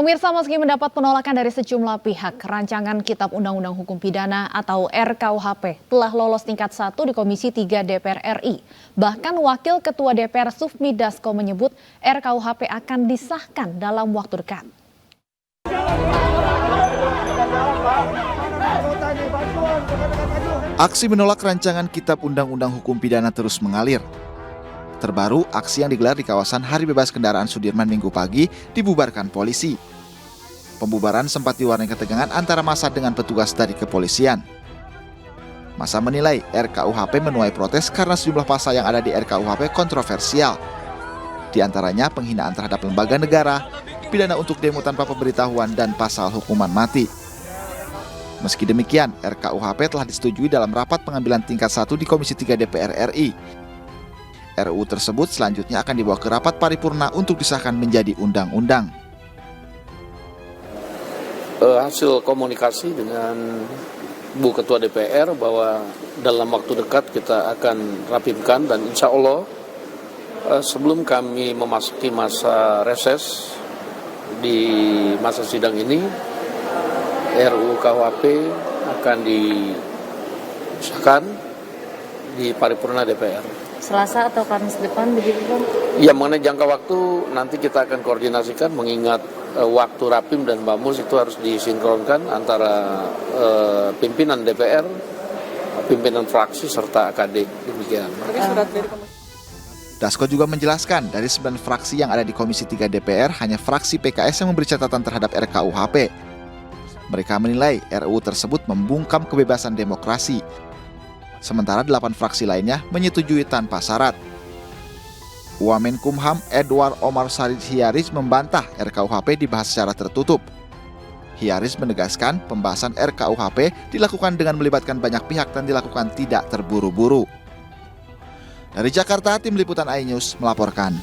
Pemirsa, meski mendapat penolakan dari sejumlah pihak, rancangan Kitab Undang-Undang Hukum Pidana atau RKUHP telah lolos tingkat 1 di Komisi 3 DPR RI. Bahkan Wakil Ketua DPR Sufmi Dasko menyebut RKUHP akan disahkan dalam waktu dekat. Aksi menolak rancangan Kitab Undang-Undang Hukum Pidana terus mengalir. Terbaru, aksi yang digelar di kawasan Hari Bebas Kendaraan Sudirman Minggu pagi dibubarkan polisi. Pembubaran sempat diwarnai ketegangan antara massa dengan petugas dari kepolisian. Massa menilai RKUHP menuai protes karena sejumlah pasal yang ada di RKUHP kontroversial. Di antaranya penghinaan terhadap lembaga negara, pidana untuk demo tanpa pemberitahuan, dan pasal hukuman mati. Meski demikian, RKUHP telah disetujui dalam rapat pengambilan tingkat 1 di Komisi 3 DPR RI. RUU tersebut selanjutnya akan dibawa ke rapat paripurna untuk disahkan menjadi undang-undang. Hasil komunikasi dengan Bu Ketua DPR bahwa dalam waktu dekat kita akan rapimkan, dan insya Allah sebelum kami memasuki masa reses di masa sidang ini, RUU KUHP akan disahkan di paripurna DPR. Selasa atau Kamis depan begitu, Bang? Ya, mengenai jangka waktu nanti kita akan koordinasikan, mengingat waktu rapim dan bamus itu harus disinkronkan antara pimpinan DPR, pimpinan fraksi serta AKD, demikian. Dasko juga menjelaskan dari 9 fraksi yang ada di Komisi 3 DPR, hanya fraksi PKS yang memberi catatan terhadap RKUHP. Mereka menilai RUU tersebut membungkam kebebasan demokrasi. Sementara 8 fraksi lainnya menyetujui tanpa syarat. Wamenkumham Edward Omar Sarid Hiaris membantah RKUHP dibahas secara tertutup. Hiaris menegaskan pembahasan RKUHP dilakukan dengan melibatkan banyak pihak dan dilakukan tidak terburu-buru. Dari Jakarta, Tim Liputan iNews melaporkan.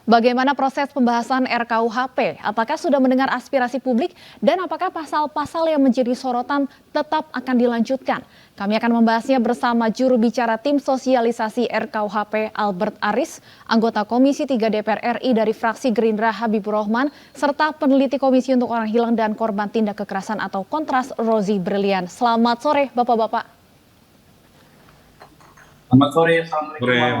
Bagaimana proses pembahasan RKUHP? Apakah sudah mendengar aspirasi publik dan apakah pasal-pasal yang menjadi sorotan tetap akan dilanjutkan? Kami akan membahasnya bersama juru bicara Tim Sosialisasi RKUHP Albert Aris, anggota Komisi 3 DPR RI dari fraksi Gerindra Habibur Rahman, serta peneliti Komisi untuk Orang Hilang dan Korban Tindak Kekerasan atau Kontras Rozi Brilian. Selamat sore Bapak-Bapak. Selamat sore, Assalamualaikum.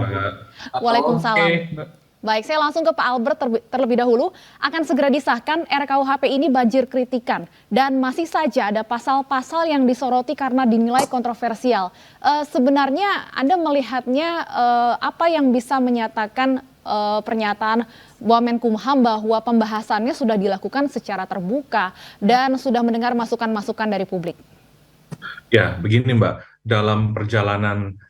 Waalaikumsalam. Baik, saya langsung ke Pak Albert terlebih dahulu. Akan segera disahkan RKUHP ini banjir kritikan dan masih saja ada pasal-pasal yang disoroti karena dinilai kontroversial. Sebenarnya Anda melihatnya apa yang bisa menyatakan pernyataan Wamenkumham bahwa pembahasannya sudah dilakukan secara terbuka dan sudah mendengar masukan-masukan dari publik? Ya, begini Mbak, dalam perjalanan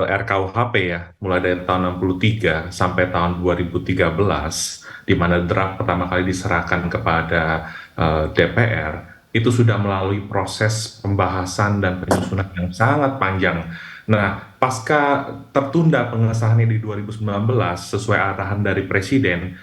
RKUHP ya, mulai dari tahun 63 sampai tahun 2013, di mana draft pertama kali diserahkan kepada DPR, itu sudah melalui proses pembahasan dan penyusunan yang sangat panjang. Nah, pasca tertunda pengesahannya di 2019, sesuai arahan dari Presiden,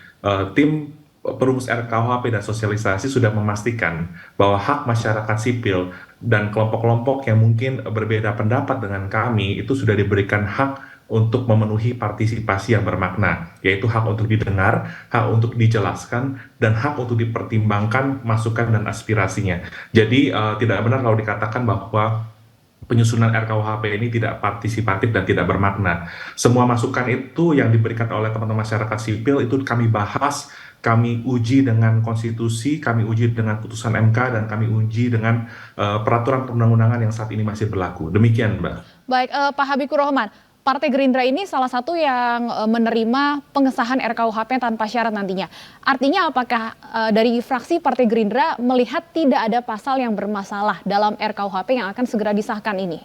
tim perumus RKUHP dan sosialisasi sudah memastikan bahwa hak masyarakat sipil dan kelompok-kelompok yang mungkin berbeda pendapat dengan kami itu sudah diberikan hak untuk memenuhi partisipasi yang bermakna, yaitu hak untuk didengar, hak untuk dijelaskan, dan hak untuk dipertimbangkan masukan dan aspirasinya. Jadi tidak benar kalau dikatakan bahwa penyusunan RKUHP ini tidak partisipatif dan tidak bermakna. Semua masukan itu yang diberikan oleh teman-teman masyarakat sipil itu kami bahas, kami uji dengan konstitusi, kami uji dengan putusan MK, dan kami uji dengan peraturan perundang-undangan yang saat ini masih berlaku. Demikian, Mbak. Baik, Pak Habibur Rahman, Partai Gerindra ini salah satu yang menerima pengesahan RKUHP tanpa syarat nantinya. Artinya apakah dari fraksi Partai Gerindra melihat tidak ada pasal yang bermasalah dalam RKUHP yang akan segera disahkan ini?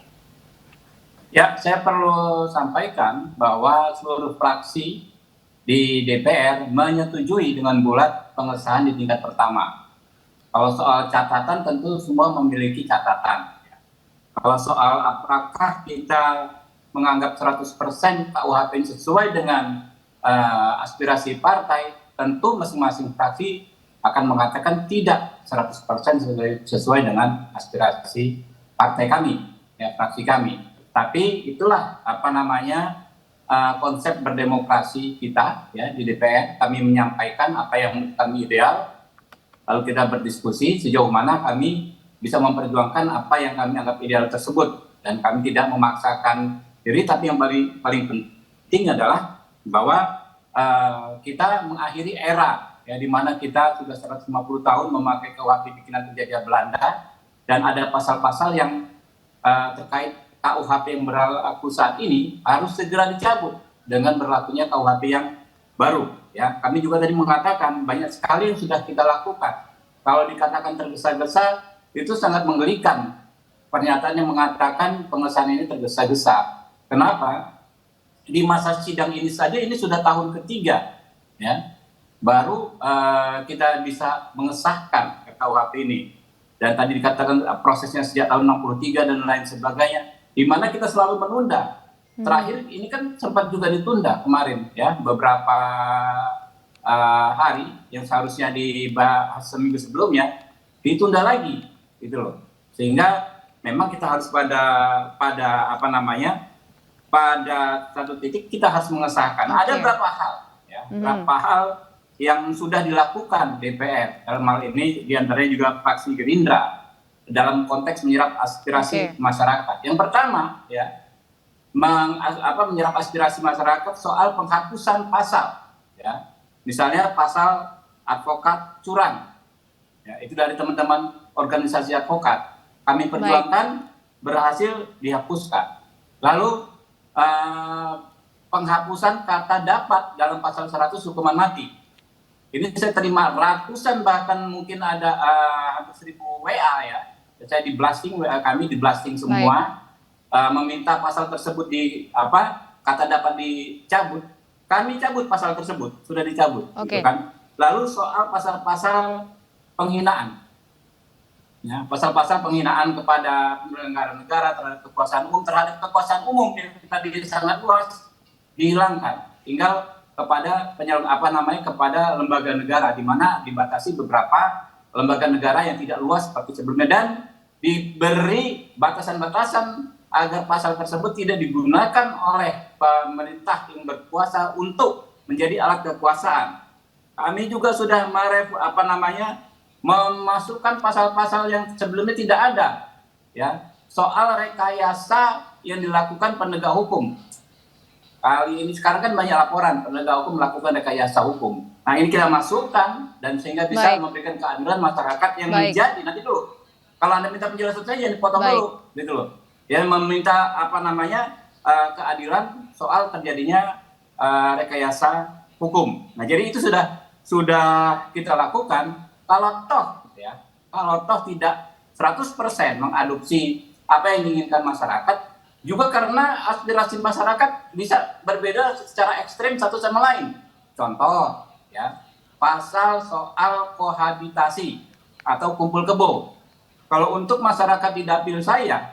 Ya, saya perlu sampaikan bahwa seluruh fraksi di DPR menyetujui dengan bulat pengesahan di tingkat pertama. Kalau soal catatan tentu semua memiliki catatan. Kalau soal apakah kita menganggap 100% KUHP ini sesuai dengan aspirasi partai, tentu masing-masing fraksi akan mengatakan tidak 100% sesuai dengan aspirasi partai kami, ya, fraksi kami. Tapi itulah konsep berdemokrasi kita ya di DPR. Kami menyampaikan apa yang kami ideal, lalu kita berdiskusi sejauh mana kami bisa memperjuangkan apa yang kami anggap ideal tersebut, dan kami tidak memaksakan diri. Tapi yang paling penting adalah bahwa kita mengakhiri era ya di mana kita sudah 150 tahun memakai KUHP bikinan penjajah Belanda, dan ada pasal-pasal yang terkait KUHP yang berlaku saat ini harus segera dicabut dengan berlakunya KUHP yang baru. Ya, kami juga tadi mengatakan banyak sekali yang sudah kita lakukan. Kalau dikatakan tergesa-gesa, itu sangat menggelikan. Pernyataannya mengatakan pengesahan ini tergesa-gesa. Kenapa? Di masa sidang ini saja ini sudah tahun ketiga, ya, baru kita bisa mengesahkan KUHP ini. Dan tadi dikatakan prosesnya sejak tahun 63 dan lain sebagainya, di mana kita selalu menunda. Terakhir ini kan sempat juga ditunda kemarin, ya, beberapa hari yang seharusnya dibahas seminggu sebelumnya ditunda lagi, gitu loh. Sehingga memang kita harus pada satu titik kita harus mengesahkan. Ada berapa hal, ya, berapa hal yang sudah dilakukan DPR dalam hal ini, diantaranya juga fraksi Gerindra dalam konteks menyerap aspirasi masyarakat. Yang pertama, ya, menyerap aspirasi masyarakat soal penghapusan pasal, ya, misalnya pasal advokat curang, ya, itu dari teman-teman organisasi advokat kami perjuangkan berhasil dihapuskan. Lalu penghapusan kata dapat dalam pasal 100 hukuman mati. Ini saya terima ratusan, bahkan mungkin ada hampir 1000 WA, ya. Saya di blasting, WA kami di blasting semua, meminta pasal tersebut kata dapat dicabut. Kami cabut pasal tersebut, sudah dicabut, gitu kan. Lalu soal pasal-pasal penghinaan, ya, pasal-pasal penghinaan kepada penyelenggara negara, terhadap kekuasaan umum yang tadi sangat luas dihilangkan, tinggal kepada kepada lembaga negara, di mana dibatasi beberapa lembaga negara yang tidak luas seperti sebelumnya, dan diberi batasan-batasan agar pasal tersebut tidak digunakan oleh pemerintah yang berkuasa untuk menjadi alat kekuasaan. Kami juga sudah memasukkan pasal-pasal yang sebelumnya tidak ada, ya, soal rekayasa yang dilakukan penegak hukum. Kali ini sekarang kan banyak laporan penegak hukum melakukan rekayasa hukum. Nah, ini kita masukkan dan sehingga bisa memberikan keadilan masyarakat yang menjadi, nanti dulu, kalau Anda minta penjelasan saya jangan dipotong dulu, gitu loh. Ya, meminta keadilan soal terjadinya rekayasa hukum. Nah, jadi itu sudah kita lakukan. Kalau toh tidak 100% mengadopsi apa yang diinginkan masyarakat, juga karena aspirasi masyarakat bisa berbeda secara ekstrim satu sama lain. Contoh, ya, pasal soal kohabitasi atau kumpul kebo. Kalau untuk masyarakat di dapil saya,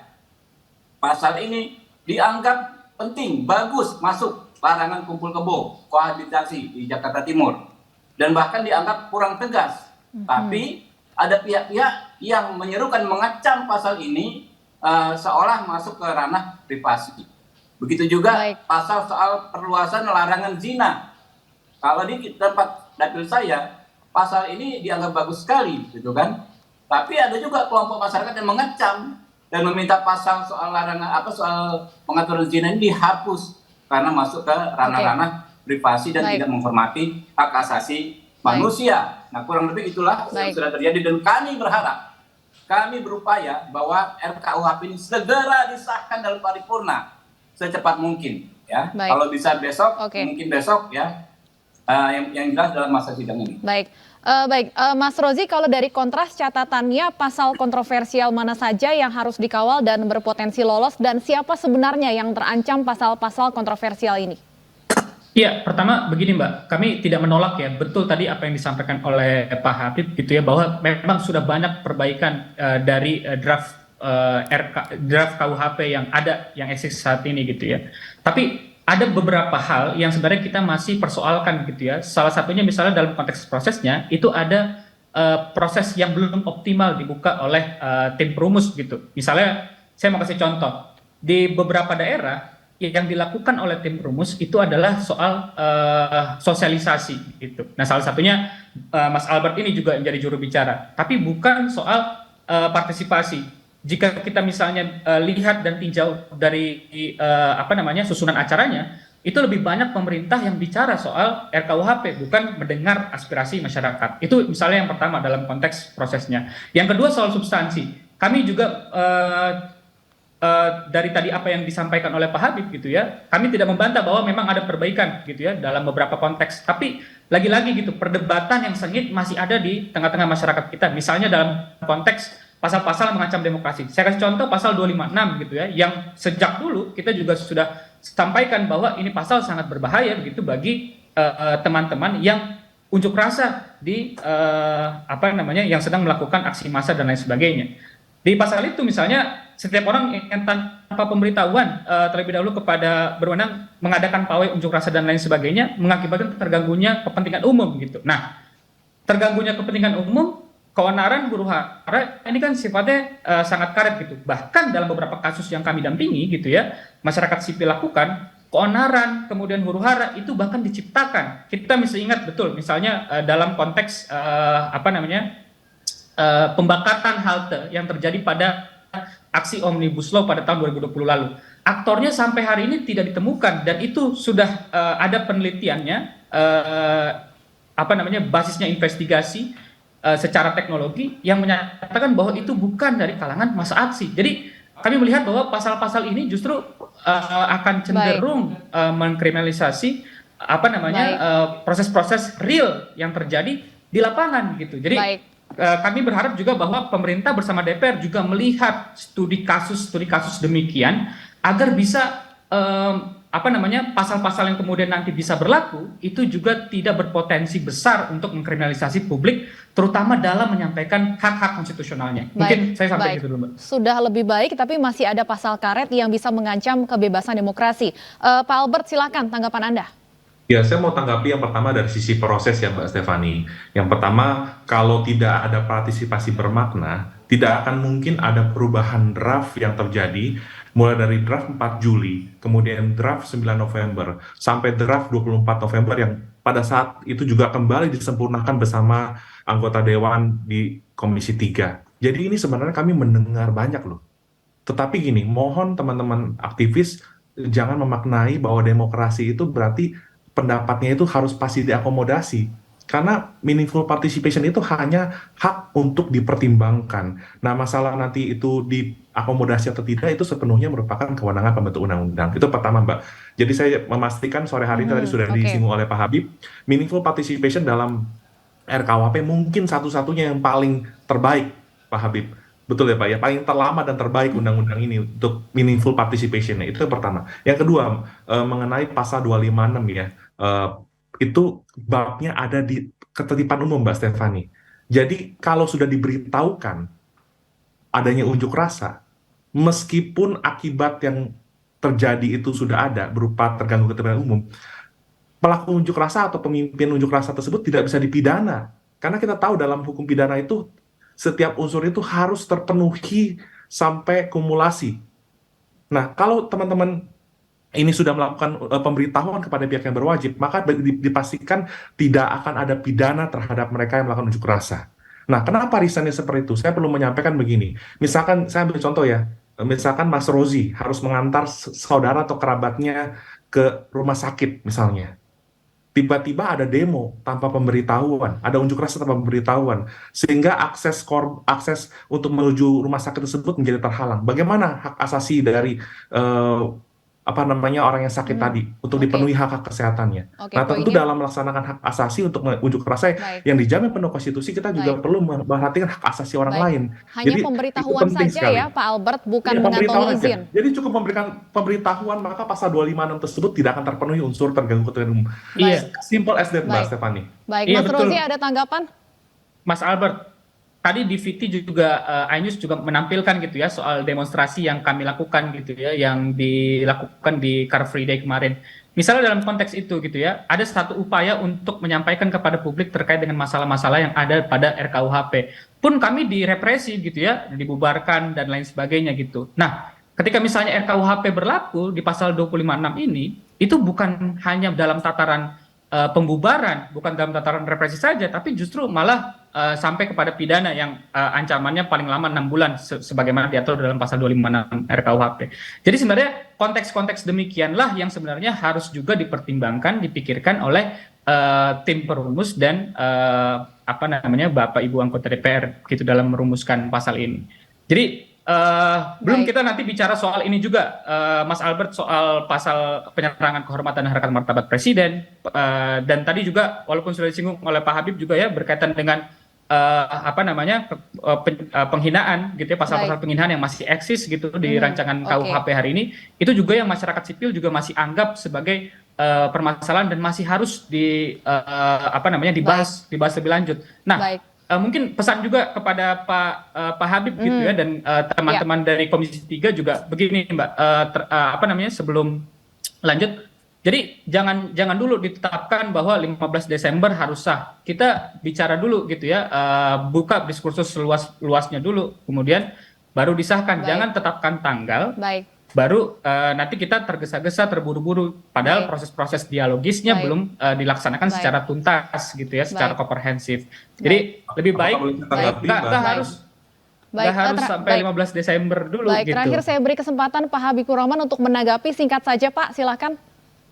pasal ini dianggap penting, bagus masuk larangan kumpul kebo, kohabitasi di Jakarta Timur. Dan bahkan dianggap kurang tegas. Tapi ada pihak-pihak yang menyerukan, mengacam pasal ini seolah masuk ke ranah privasi. Begitu juga pasal soal perluasan larangan zina. Kalau di tempat dapil saya, pasal ini dianggap bagus sekali, gitu kan. Tapi ada juga kelompok masyarakat yang mengecam dan meminta pasal soal larangan soal pengaturan zina ini dihapus karena masuk ke ranah-ranah privasi dan tidak menghormati hak asasi manusia. Nah, kurang lebih itulah yang sudah terjadi, dan kami berupaya bahwa RKUHP ini segera disahkan dalam paripurna secepat mungkin, ya. Kalau bisa besok, mungkin besok, ya. Yang jelas dalam masa sidang ini. Mas Rozi, kalau dari Kontras catatannya pasal kontroversial mana saja yang harus dikawal dan berpotensi lolos, dan siapa sebenarnya yang terancam pasal-pasal kontroversial ini? Iya, pertama begini Mbak, kami tidak menolak, ya, betul tadi apa yang disampaikan oleh Pak Habib, gitu ya, bahwa memang sudah banyak perbaikan dari draft KUHP yang ada, yang eksis saat ini, gitu ya. Tapi ada beberapa hal yang sebenarnya kita masih persoalkan, gitu ya. Salah satunya misalnya dalam konteks prosesnya itu ada proses yang belum optimal dibuka oleh tim perumus, gitu. Misalnya saya mau kasih contoh, di beberapa daerah yang dilakukan oleh tim rumus itu adalah soal sosialisasi gitu. Nah, salah satunya Mas Albert ini juga menjadi juru bicara, tapi bukan soal partisipasi. Jika kita misalnya lihat dan tinjau dari susunan acaranya, itu lebih banyak pemerintah yang bicara soal RKUHP, bukan mendengar aspirasi masyarakat. Itu misalnya yang pertama dalam konteks prosesnya. Yang kedua soal substansi. Kami juga dari tadi apa yang disampaikan oleh Pak Habib gitu ya, kami tidak membantah bahwa memang ada perbaikan gitu ya dalam beberapa konteks. Tapi lagi-lagi gitu, perdebatan yang sengit masih ada di tengah-tengah masyarakat kita. Misalnya dalam konteks pasal-pasal yang mengancam demokrasi. Saya kasih contoh pasal 256 gitu ya, yang sejak dulu kita juga sudah sampaikan bahwa ini pasal sangat berbahaya begitu bagi teman-teman yang unjuk rasa di yang sedang melakukan aksi massa dan lain sebagainya. Di pasal itu misalnya setiap orang yang tanpa pemberitahuan terlebih dahulu kepada berwenang mengadakan pawai unjuk rasa dan lain sebagainya mengakibatkan terganggunya kepentingan umum gitu. Nah, terganggunya kepentingan umum, keonaran huru hara ini kan sifatnya sangat karet gitu. Bahkan dalam beberapa kasus yang kami dampingi gitu ya, masyarakat sipil lakukan, keonaran kemudian huru hara itu bahkan diciptakan. Kita mesti ingat betul misalnya dalam konteks pembakaran halte yang terjadi pada aksi Omnibus Law pada tahun 2020 lalu. Aktornya sampai hari ini tidak ditemukan dan itu sudah ada penelitiannya, basisnya investigasi secara teknologi yang menyatakan bahwa itu bukan dari kalangan massa aksi. Jadi kami melihat bahwa pasal-pasal ini justru akan cenderung mengkriminalisasi proses-proses real yang terjadi di lapangan gitu. Jadi kami berharap juga bahwa pemerintah bersama DPR juga melihat studi kasus demikian agar bisa pasal-pasal yang kemudian nanti bisa berlaku itu juga tidak berpotensi besar untuk mengkriminalisasi publik, terutama dalam menyampaikan hak-hak konstitusionalnya. Mungkin saya sampai itu dulu, Mbak. Sudah lebih baik, tapi masih ada pasal karet yang bisa mengancam kebebasan demokrasi. Pak Albert, silakan tanggapan Anda. Ya, saya mau tanggapi yang pertama dari sisi proses ya Mbak Stefani. Yang pertama, kalau tidak ada partisipasi bermakna, tidak akan mungkin ada perubahan draft yang terjadi, mulai dari draft 4 Juli, kemudian draft 9 November, sampai draft 24 November yang pada saat itu juga kembali disempurnakan bersama anggota Dewan di Komisi 3. Jadi ini sebenarnya kami mendengar banyak loh. Tetapi gini, mohon teman-teman aktivis jangan memaknai bahwa demokrasi itu berarti pendapatnya itu harus pasti diakomodasi, karena meaningful participation itu hanya hak untuk dipertimbangkan. Nah, masalah nanti itu diakomodasi atau tidak itu sepenuhnya merupakan kewenangan pembentuk undang-undang. Itu pertama, Mbak. Jadi saya memastikan sore hari ini tadi sudah disinggung oleh Pak Habib, meaningful participation dalam RKUHP mungkin satu-satunya yang paling terbaik, Pak Habib. Betul ya Pak, ya paling terlama dan terbaik undang-undang ini untuk meaningful participation. Itu yang pertama. Yang kedua, mengenai pasal 256 ya, itu babnya ada di ketertiban umum Mbak Stefani. Jadi kalau sudah diberitahukan adanya unjuk rasa, meskipun akibat yang terjadi itu sudah ada berupa terganggu ketertiban umum, pelaku unjuk rasa atau pemimpin unjuk rasa tersebut tidak bisa dipidana. Karena kita tahu dalam hukum pidana itu setiap unsur itu harus terpenuhi sampai kumulasi. Nah, kalau teman-teman ini sudah melakukan pemberitahuan kepada pihak yang berwajib, maka dipastikan tidak akan ada pidana terhadap mereka yang melakukan unjuk rasa. Nah, kenapa risetnya seperti itu? Saya perlu menyampaikan begini. Misalkan, saya ambil contoh ya, misalkan Mas Rozi harus mengantar saudara atau kerabatnya ke rumah sakit misalnya. Tiba-tiba ada demo tanpa pemberitahuan, ada unjuk rasa tanpa pemberitahuan, sehingga akses untuk menuju rumah sakit tersebut menjadi terhalang. Bagaimana hak asasi dari orang yang sakit tadi untuk dipenuhi hak-hak kesehatannya? Nah, tentu dalam melaksanakan hak asasi untuk unjuk rasa yang dijamin penuh konstitusi, kita juga perlu memperhatikan hak asasi orang lain. Hanya jadi pemberitahuan saja sekali. Ya Pak Albert, bukan mengantongi izin. Jadi cukup memberikan pemberitahuan, maka pasal 256 tersebut tidak akan terpenuhi unsur terganggu ketertiban umum. Simple as that, Mbak Stefani. Baik, Mas Rozi ada tanggapan? Mas Albert, tadi di VT juga iNews juga menampilkan gitu ya soal demonstrasi yang kami lakukan gitu ya, yang dilakukan di Car Free Day kemarin. Misalnya dalam konteks itu gitu ya, ada satu upaya untuk menyampaikan kepada publik terkait dengan masalah-masalah yang ada pada RKUHP. Pun kami direpresi gitu ya, dibubarkan dan lain sebagainya gitu. Nah, ketika misalnya RKUHP berlaku di pasal 256 ini, itu bukan hanya dalam tataran pembubaran, bukan dalam tataran represi saja, tapi justru malah sampai kepada pidana yang ancamannya paling lama 6 bulan sebagaimana diatur dalam pasal 256 RKUHP. Jadi sebenarnya konteks-konteks demikianlah yang sebenarnya harus juga dipertimbangkan, dipikirkan oleh tim perumus dan Bapak Ibu anggota DPR gitu dalam merumuskan pasal ini. Jadi belum kita nanti bicara soal ini juga, Mas Albert, soal pasal penyerangan kehormatan dan harkat martabat Presiden, dan tadi juga walaupun sudah disinggung oleh Pak Habib juga ya berkaitan dengan penghinaan gitu ya, pasal-pasal penghinaan yang masih eksis gitu di rancangan KUHP hari ini, itu juga yang masyarakat sipil juga masih anggap sebagai permasalahan dan masih harus dibahas lebih lanjut. Nah, mungkin pesan juga kepada Pak Habib gitu ya, dan teman-teman dari Komisi 3 juga begini Mbak, sebelum lanjut, jadi jangan dulu ditetapkan bahwa 15 Desember harus sah. Kita bicara dulu gitu ya, buka diskursus luas-luasnya dulu, kemudian baru disahkan. Jangan tetapkan tanggal. Baru nanti kita tergesa-gesa, terburu-buru, padahal proses-proses dialogisnya belum dilaksanakan secara tuntas gitu ya, secara komprehensif. Jadi lebih baik nggak harus sampai 15 Desember dulu. Gitu. Terakhir saya beri kesempatan Pak Habibur Rahman untuk menanggapi, singkat saja Pak, silakan.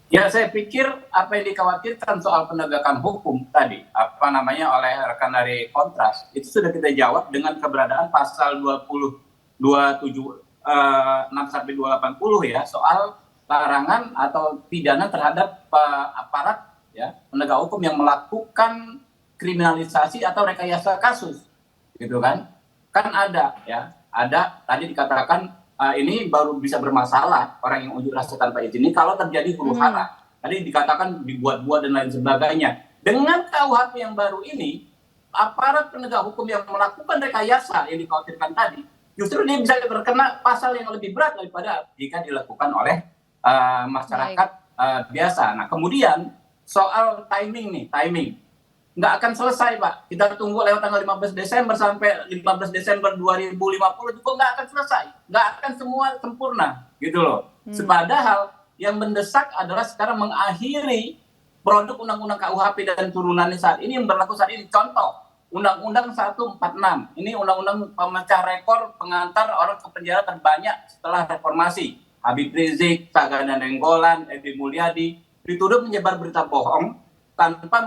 Ya, saya pikir apa yang dikhawatirkan soal penegakan hukum tadi, oleh rekan dari Kontras, itu sudah kita jawab dengan keberadaan pasal 6-280 ya, soal larangan atau pidana terhadap aparat ya, penegak hukum yang melakukan kriminalisasi atau rekayasa kasus, gitu kan? Kan ada ya, tadi dikatakan ini baru bisa bermasalah orang yang unjuk rasa tanpa izin ini kalau terjadi huru hara. Tadi dikatakan dibuat-buat dan lain sebagainya. Dengan KUHP yang baru ini, aparat penegak hukum yang melakukan rekayasa yang dikhawatirkan tadi, justru dia bisa terkena pasal yang lebih berat daripada jika dilakukan oleh masyarakat biasa. Nah, kemudian soal timing, nggak akan selesai Pak. Kita tunggu lewat tanggal 15 Desember sampai 15 Desember 2050 juga nggak akan selesai. Nggak akan semua sempurna gitu loh. Padahal yang mendesak adalah sekarang mengakhiri produk undang-undang KUHP dan turunannya saat ini yang berlaku saat ini. Contoh, Undang-Undang 146. Ini undang-undang pemecah rekor pengantar orang ke penjara terbanyak setelah reformasi. Habib Rizik, Sagana Nenggolan, Edi Mulyadi dituduh menyebar berita bohong tanpa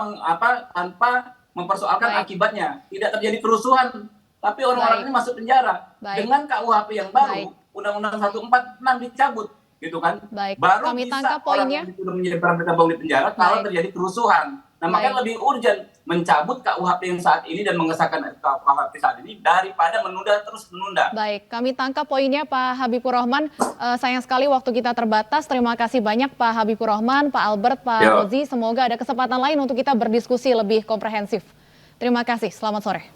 mempersoalkan akibatnya. Tidak terjadi kerusuhan, tapi orang-orang ini masuk penjara. Dengan KUHP yang baru, Undang-Undang 146 dicabut, gitu kan? Baru kami bisa tangkap orang poinnya. yang dituduh menyebar berita bohong di penjara kalau terjadi kerusuhan. Nah, makanya lebih urgent mencabut KUHP yang saat ini dan mengesahkan KUHP saat ini daripada terus menunda. Baik, kami tangkap poinnya Pak Habibur Rahman. Sayang sekali waktu kita terbatas. Terima kasih banyak Pak Habibur Rahman, Pak Albert, Pak Ozi. Semoga ada kesempatan lain untuk kita berdiskusi lebih komprehensif. Terima kasih, selamat sore.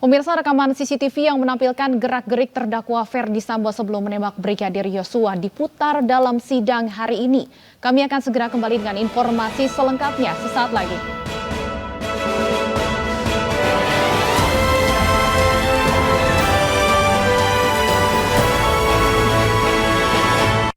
Pemirsa, rekaman CCTV yang menampilkan gerak-gerik terdakwa Ferdy Sambo sebelum menembak Brigadir Yosua diputar dalam sidang hari ini. Kami akan segera kembali dengan informasi selengkapnya sesaat lagi.